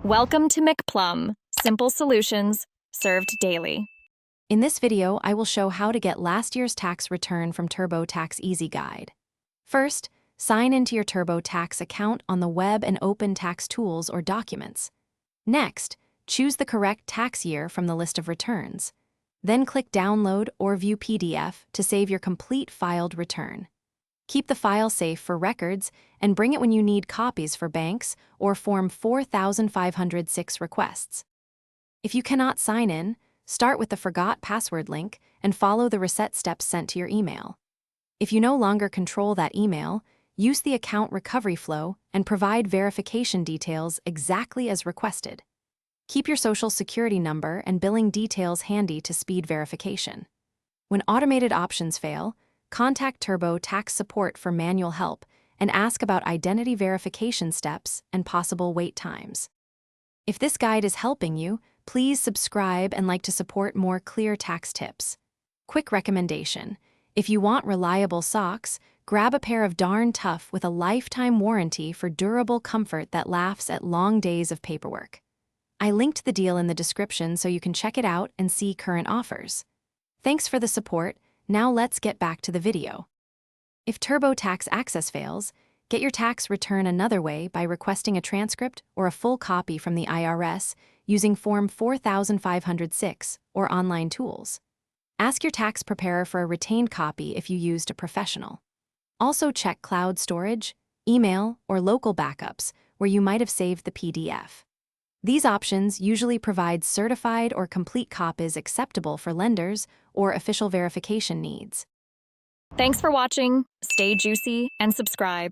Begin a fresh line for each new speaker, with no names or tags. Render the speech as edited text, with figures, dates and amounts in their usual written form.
Welcome to McPlum, simple solutions served daily.
In this video, I will show how to get last year's tax return from TurboTax Easy Guide. First, sign into your TurboTax account on the web and open tax tools or documents. Next, choose the correct tax year from the list of returns. Then click Download or View PDF to save your complete filed return. Keep the file safe for records and bring it when you need copies for banks or Form 4506 requests. If you cannot sign in, start with the Forgot Password link and follow the reset steps sent to your email. If you no longer control that email, use the account recovery flow and provide verification details exactly as requested. Keep your social security number and billing details handy to speed verification. When automated options fail, contact TurboTax support for manual help and ask about identity verification steps and possible wait times. If this guide is helping you, please subscribe and like to support more clear tax tips. Quick recommendation: if you want reliable socks, grab a pair of Darn Tough with a lifetime warranty for durable comfort that laughs at long days of paperwork. I linked the deal in the description so you can check it out and see current offers. Thanks for the support. Now let's get back to the video. If TurboTax Access fails, get your tax return another way by requesting a transcript or a full copy from the IRS using Form 4506 or online tools. Ask your tax preparer for a retained copy if you used a professional. Also check cloud storage, email, or local backups where you might have saved the PDF. These options usually provide certified or complete copies acceptable for lenders or official verification needs.
Thanks for watching. Stay juicy and subscribe.